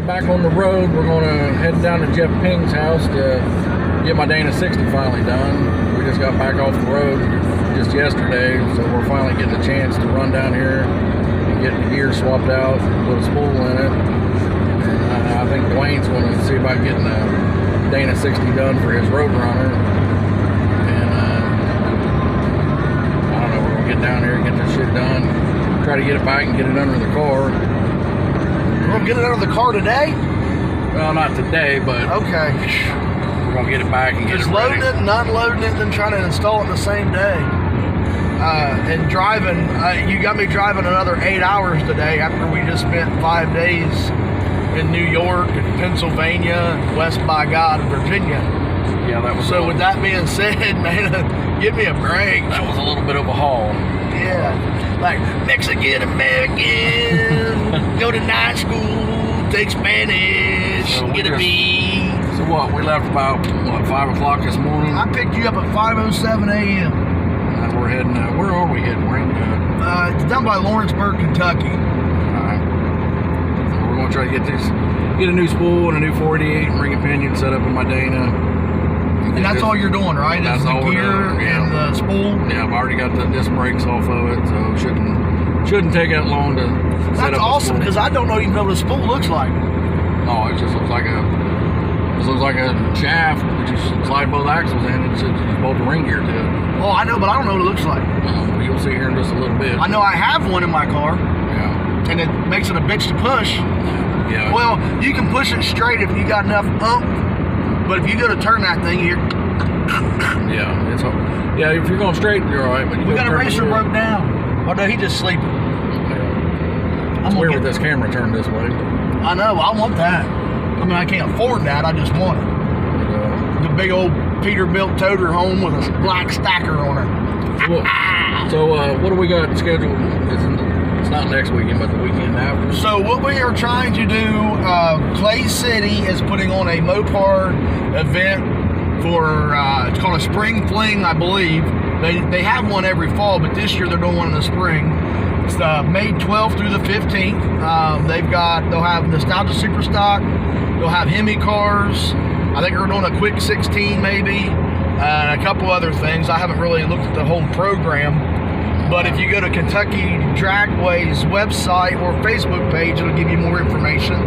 get back on the road. We're going to head down to Jeff Ping's house to get my Dana 60 finally done. We just got back off the road just yesterday, so we're finally getting a chance to run down here and get the gear swapped out, put a spool in it. And I think Dwayne's going to see about getting a Dana 60 done for his road runner. And I don't know, we're going to get down here and get this shit done. Try to get it back and get it under the car. We're going to get it under the car today? Well, not today, but okay. We're going to get it back and get it ready. Just loading it and unloading it, then trying to install it the same day. And driving, you got me driving another 8 hours today after we just spent 5 days in New York and Pennsylvania and West by God, Virginia. Yeah, that was so. With that being said, man, give me a break. That was a little bit of a haul. Yeah, like Mexican American, go to night school, take Spanish, so get a B. So what? We left about 5 o'clock this morning. I picked you up at 5:07 a.m. And we're heading. Where are we heading? We're in. It's down by Lawrenceburg, Kentucky. So we're gonna try to get a new spool and a new 488 and ring a pinion set up in my Dana. And that's all you're doing, right? That's the all gear and the spool. Yeah, I've already got the disc brakes off of it, so shouldn't take that long to set up. That's awesome, because I don't even know what a spool looks like. Oh, it just looks like a shaft that you slide both axles in and just bolt the ring gear to it. Oh, I know, but I don't know what it looks like. You'll see here in just a little bit. I know I have one in my car. Yeah. And it makes it a bitch to push. Yeah. Well, you can push it straight if you got enough oomph, but if you go to turn that thing here. Yeah, if you're going straight, you're all right. But we got a racer broke down. Oh no, he just sleeping. Yeah. It's weird with this camera turned this way. I know. I want that. I mean, I can't afford that. I just want it. The big old Peterbilt toter home with a black stacker on it. So what do we got scheduled? It's not next weekend, but the weekend after. So what we are trying to do, Clay City is putting on a Mopar event for, it's called a Spring Fling, I believe. They have one every fall, but this year they're doing one in the spring. It's May 12th through the 15th. They'll have Nostalgia Superstock. They'll have Hemi cars. I think they're doing a quick 16 maybe, and a couple other things. I haven't really looked at the whole program, but if you go to Kentucky Dragway's website or Facebook page, it'll give you more information.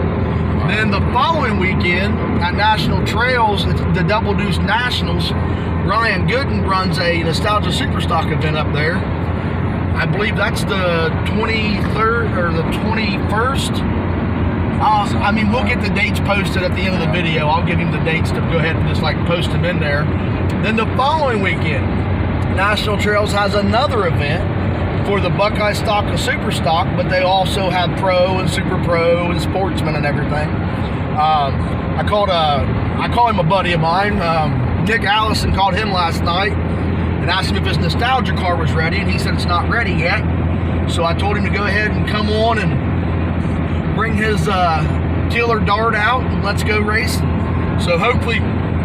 Then the following weekend at National Trails, it's the Double Deuce Nationals. Ryan Gooden runs a Nostalgia Superstock event up there. I believe that's the 23rd or the 21st. I mean, we'll get the dates posted at the end of the video. I'll give him the dates to go ahead and just like post them in there. Then the following weekend, National Trails has another event for the Buckeye Stock and Super Stock, but they also have Pro and Super Pro and Sportsman and everything. I call him a buddy of mine. Nick Allison called him last night and asked him if his nostalgia car was ready, and he said it's not ready yet. So I told him to go ahead and come on and bring his killer dart out and let's go racing. So hopefully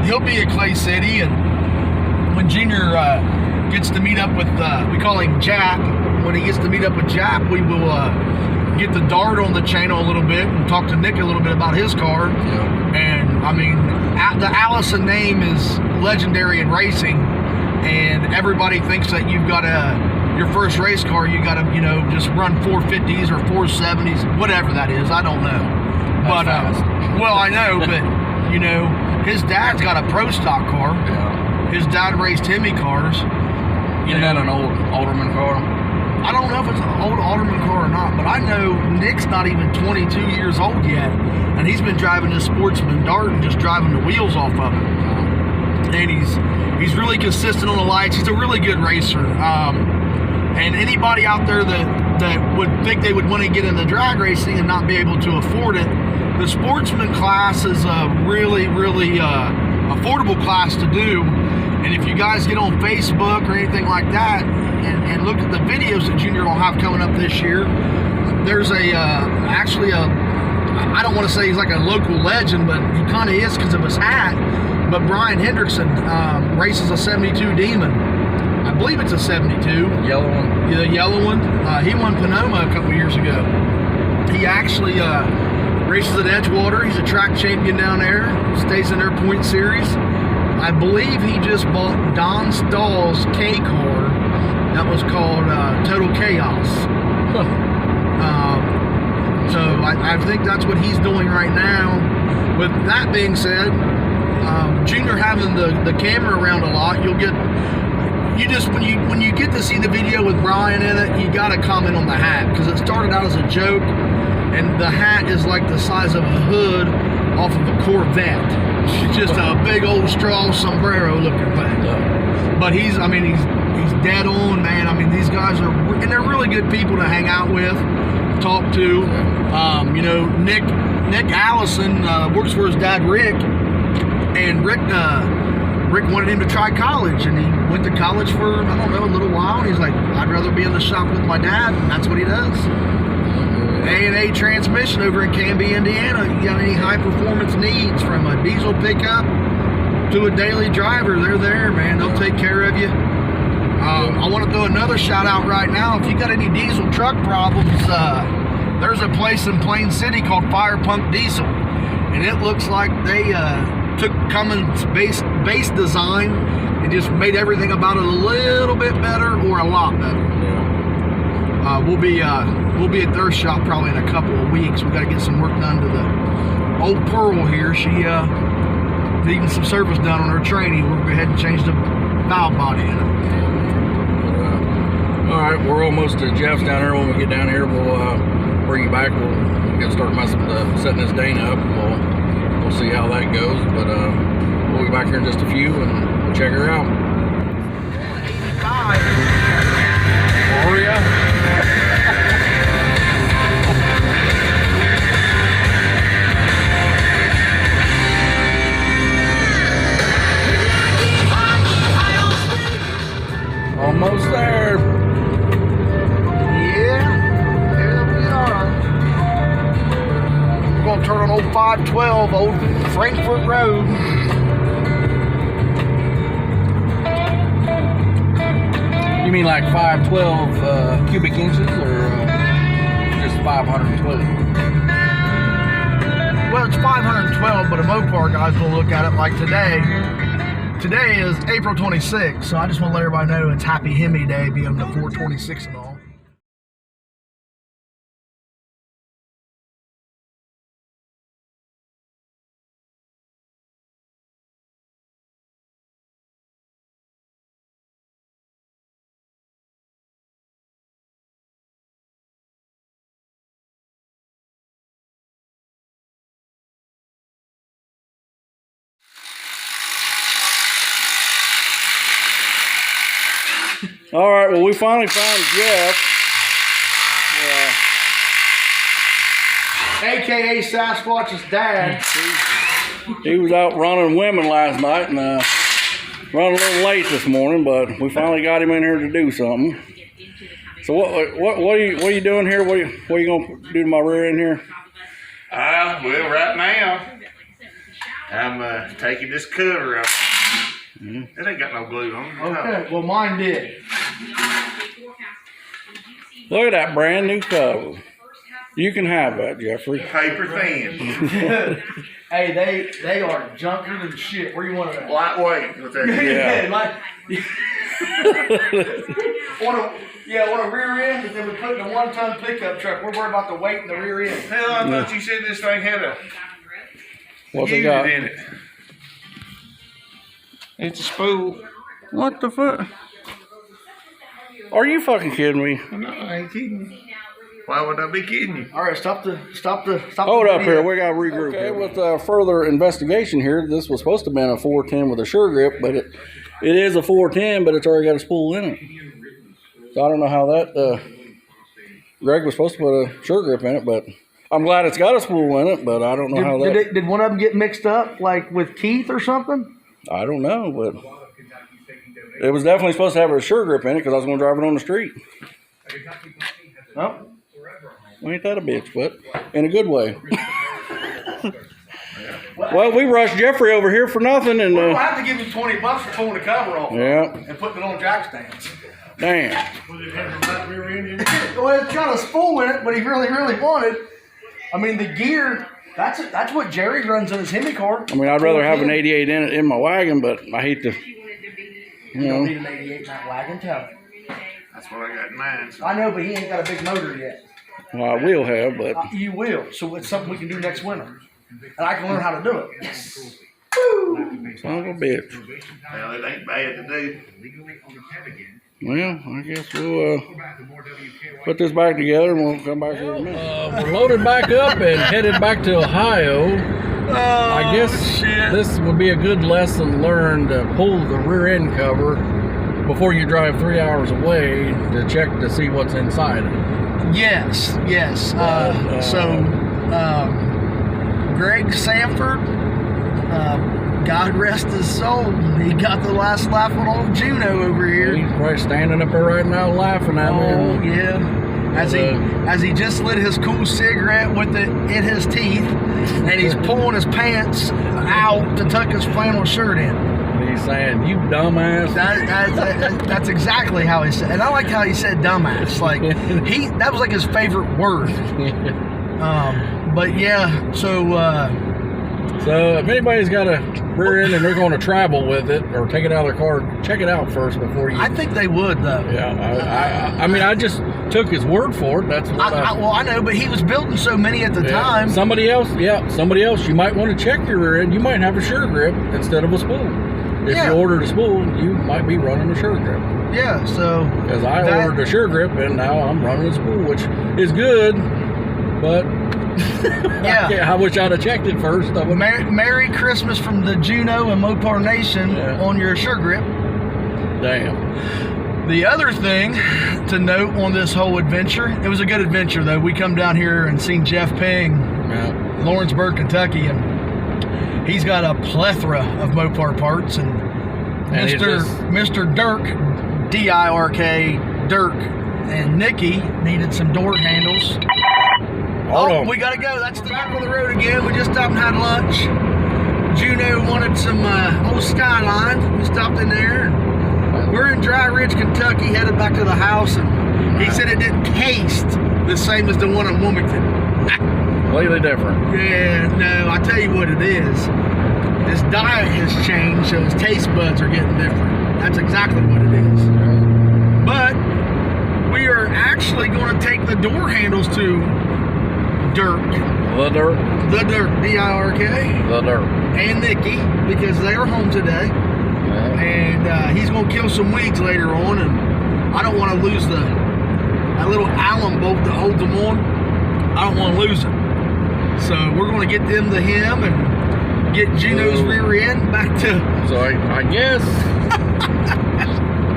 he'll be at Clay City, and when Junior gets to meet up with, we call him Jap, when he gets to meet up with Jap, we will get the dart on the channel a little bit and talk to Nick a little bit about his car. Yeah. And I mean, the Allison name is legendary in racing, and everybody thinks that you've got your first race car, you got to, just run 450s or 470s, whatever that is. I don't know. That's but well, I know, but his dad's got a pro stock car. Yeah. His dad raced Hemi cars. Isn't that an old Alderman car? I don't know if it's an old Alderman car or not, but I know Nick's not even 22 years old yet, and he's been driving this Sportsman Dart and just driving the wheels off of it. And he's really consistent on the lights. He's a really good racer. And anybody out there that would think they would want to get into drag racing and not be able to afford it, the Sportsman class is a really, really affordable class to do. And if you guys get on Facebook or anything like that and look at the videos that Junior will have coming up this year, there's actually I don't want to say he's like a local legend, but he kind of is because of his hat. But Brian Hendrickson races a 72 Demon. I believe it's a 72. Yellow one. Yeah, the yellow one. He won Panoma a couple years ago. He actually Races at Edgewater. He's a track champion down there. Stays in their point series. I believe he just bought Don Stahl's K car. That was called Total Chaos. So I think that's what he's doing right now. With that being said, Junior having the camera around a lot, you'll get when you get to see the video with Brian in it, you got to comment on the hat, because it started out as a joke, and the hat is like the size of a hood off of a Corvette. It's just a big old straw sombrero looking thing. But he's dead on, man. I mean, these guys are, and they're really good people to hang out with, talk to. You know, Nick Allison works for his dad Rick, and Rick wanted him to try college, and he went to college for, I don't know, a little while, and he's like, I'd rather be in the shop with my dad, and that's what he does. A&A Transmission over in Canby, Indiana. You got any high performance needs, from a diesel pickup to a daily driver, they're there, man. They'll take care of you. I want to throw another shout out right now. If you got any diesel truck problems, there's a place in Plain City called Fire Punk Diesel, and it looks like they took Cummins base design and just made everything about it a little bit better or a lot better. We'll be at their shop probably in a couple of weeks. We got to get some work done to the old Pearl here. She needing some service done on her training. We'll go ahead and change the valve body in it. All right, we're almost to Jeff's down there. When we get down here, we'll bring you back. We'll get start setting this Dana up. We'll see how that goes. But we'll be back here in just a few, and we'll check her out. 85. Gloria. Almost there. Yeah, here we are. We're gonna turn on old 512, old Frankfurt Road. You mean like 512 cubic inches, or just 512? Well, it's 512, but a Mopar guy's gonna look at it like today. Today is April 26th, so I just want to let everybody know it's Happy Hemi Day, being the 426 and all. All right, well, we finally found Jeff. AKA Sasquatch's dad. He was out running women last night, and running a little late this morning, but we finally got him in here to do something. So what are you doing here? What are you gonna do to my rear end here? Well, right now I'm taking this cover off. It ain't got no glue on it. Okay, well mine did. Look at that brand new cover. You can have that, Jeffrey. Paper thin. Hey, they are junker than shit. Where you want it at? Lightweight. With that. Yeah. on a rear end, if they would put in a 1-ton pickup truck, we're worried about the weight in the rear end. Hell, I thought you said this thing had a What's it unit got? in it. It's a spool. What the fuck? Are you fucking kidding me? No, I ain't kidding you. Why would I be kidding you? All right, stop. Hold up here. We got to regroup. Okay, with further investigation here, this was supposed to have been a 410 with a sure grip, but it is a 410, but it's already got a spool in it. So I don't know how that. Greg was supposed to put a sure grip in it, but I'm glad it's got a spool in it. But I don't know how that. Did one of them get mixed up, like with Keith or something? I don't know, but it was definitely supposed to have a sure grip in it because I was going to drive it on the street. No. Well, ain't that a bitch, but in a good way. Well, we rushed Jeffrey over here for nothing, and we'll have to give him $20 for pulling the cover off. Yeah. And putting it on jack stands. Damn. Well, it's got a spool in it, but he really wanted. I mean, the gear That's what Jerry runs in his Hemi car. I mean, I'd rather have an 88 in it in my wagon, but I hate to, You don't need an 88 in that wagon, tell me. That's what I got in mind. So. I know, but he ain't got a big motor yet. well, I will have, but You will. So it's something we can do next winter. And I can learn how to do it. Woo! son of a bitch. Well, it ain't bad to do. Well, I guess we'll put this back together and we'll come back here in a minute. We're loaded back up and headed back to Ohio. I guess this would be a good lesson learned to pull the rear end cover before you drive 3 hours away to check to see what's inside it. Yes. Greg Sanford, God rest his soul, he got the last laugh on old Juno over here. He's probably standing up there right now laughing at me. Oh, yeah. As he just lit his cool cigarette with it in his teeth, and he's pulling his pants out to tuck his flannel shirt in. He's saying, "You dumbass." That's exactly how he said. And I like how he said "dumbass." Like that was like his favorite word. But yeah, So if anybody's got a rear end and they're going to travel with it or take it out of their car, check it out first before you. I think they would though. Yeah, I mean, I just took his word for it. That's what well, I know, but he was building so many at the time. Somebody else, you might want to check your rear end. You might have a sure grip instead of a spool. If you ordered a spool, you might be running a sure grip. Yeah, so because I ordered a sure grip and now I'm running a spool, which is good, but. Yeah, I wish I'd have checked it first. Merry Christmas from the Juno and Mopar Nation on your sure grip. Damn. The other thing to note on this whole adventure, it was a good adventure though. We come down here and seen Jeff Ping, Lawrenceburg, Kentucky, and he's got a plethora of Mopar parts. And Mr. Dirk, D-I-R-K, Dirk, and Nikki needed some door handles. We gotta go. That's the back on the road again. We just stopped and had lunch. Juno wanted some old Skyline. We stopped in there. We're in Dry Ridge, Kentucky, headed back to the house, and he said it didn't taste the same as the one in Wilmington. Completely different. Yeah, no, I tell you what it is. His diet has changed, so his taste buds are getting different. That's exactly what it is. But we are actually going to take the door handles to Dirk. The Dirk, D-I-R-K. The Dirk. And Nikki, because they are home today. And he's going to kill some weeds later on, and I don't want to lose that little Allen bolt that holds them on. I don't want to lose it. So we're going to get them to him and get Juno's rear end back to... So I guess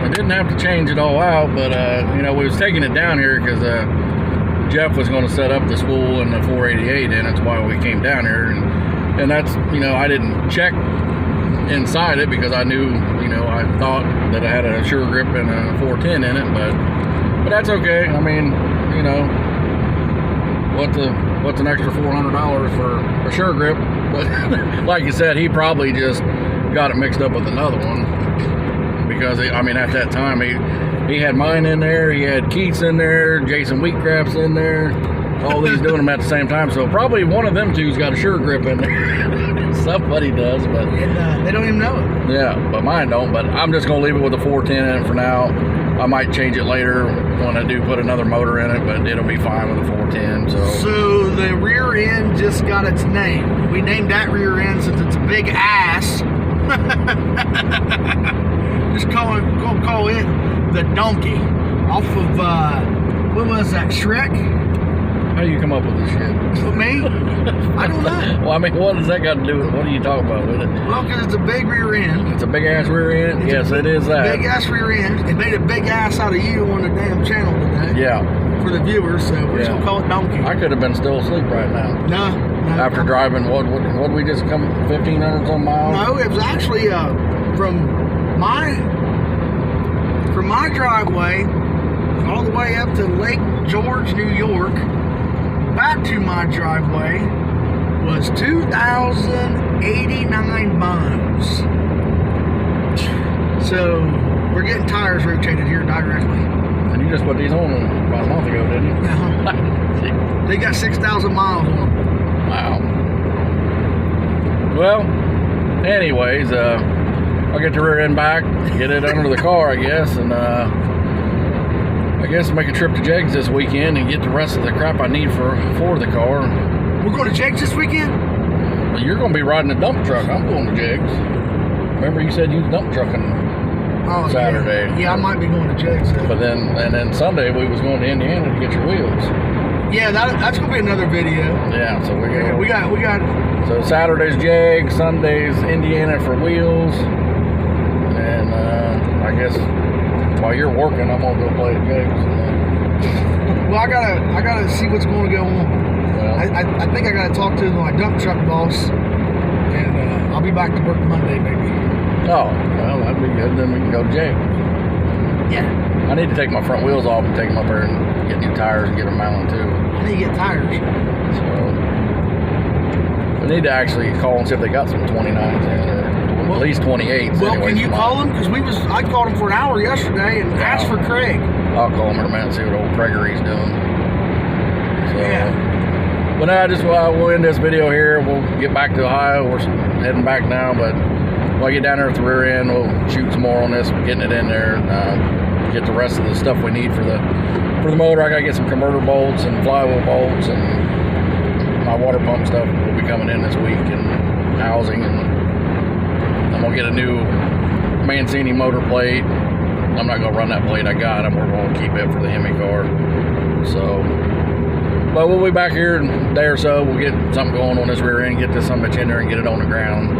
I didn't have to change it all out, but we was taking it down here because Jeff was going to set up the spool and the 488 in. That's why we came down here, and that's I didn't check inside it because I knew I thought that I had a sure grip and a 410 in it, but that's okay. I mean, what's an extra $400 for a sure grip? But like you said, he probably just got it mixed up with another one because at that time he had mine in there, he had Keith's in there, Jason Wheatcraft's in there, all these doing them at the same time. So probably one of them two's got a sure grip in there. Somebody does, but they don't even know it. Yeah, but mine don't. But I'm just gonna leave it with a 410 in it for now. I might change it later when I do put another motor in it, but it'll be fine with a 410. So the rear end just got its name. We named that rear end since it's a big ass. Just call it the donkey off of what was that, Shrek? How do you come up with this shit? With me? I don't know. Well, what does that got to do with it? What are you talking about with it? Well, because it's a big rear end. It's a big ass rear end? Yes, it is that. Big ass rear end. It made a big ass out of you on the damn channel today. Yeah. For the viewers, so we're just going to call it donkey. I could have been still asleep right now. No. After driving, what did we just come, 1,500 some miles? No, it was actually from my driveway all the way up to Lake George, New York. Back to my driveway was 2,089 miles. So we're getting tires rotated here directly. And you just put these on about a month ago, didn't you? They got 6,000 miles on them. Wow. Well, anyways, I'll get the rear end back, get it under the car, I guess, and I guess make a trip to Jegs this weekend and get the rest of the crap I need for the car. We're going to Jegs this weekend? Well, you're going to be riding a dump truck. I'm going to Jegs. Remember you said you was dump trucking Saturday. Yeah, I might be going to Jegs. But then Sunday we was going to Indiana to get your wheels. Yeah, that's gonna be another video. Yeah, so we got. So Saturday's Jag, Sunday's Indiana for wheels, and I guess while you're working, I'm gonna go play at Jags. Well, I gotta see what's going to go on. Well, I think I gotta talk to my dump truck boss, and I'll be back to work Monday maybe. oh, well, that'd be good. Then we can go to Jag. Yeah. I need to take my front wheels off and take them up there and get new tires and get them mounted too. I need to get tires. So we need to actually call and see if they got some 29s in, or at least 28s. Well, can you call them? Because I called him for an hour yesterday and asked for Craig. I'll call him in a minute and see what old Gregory's doing. So, Yeah. But no, we'll end this video here. We'll get back to Ohio. We're heading back now, but when I get down there at the rear end, we'll shoot some more on this. We're getting it in there. Get the rest of the stuff we need for the motor. I gotta get some converter bolts and flywheel bolts, and my water pump stuff will be coming in this week, and housing, and I'm gonna get a new Mancini motor plate. I'm not gonna run that plate I got. We're gonna keep it for the Hemi car. So, but we'll be back here in a day or so. We'll get something going on this rear end, get this summit in there, and get it on the ground.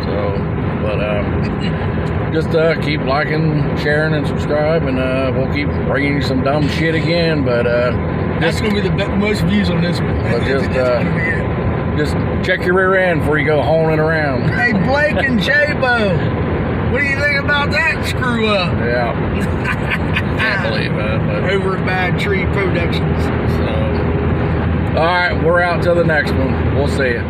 So, but just keep liking, sharing, and subscribe, and we'll keep bringing you some dumb shit again. But That's going to be the most views on this one. But That's gonna be it. just check your rear end before you go honing around. Hey, Blake and J-Bo, what do you think about that screw up? Yeah, can't believe that. But, Over at Bad Tree Productions. so, all right, we're out till the next one. We'll see you.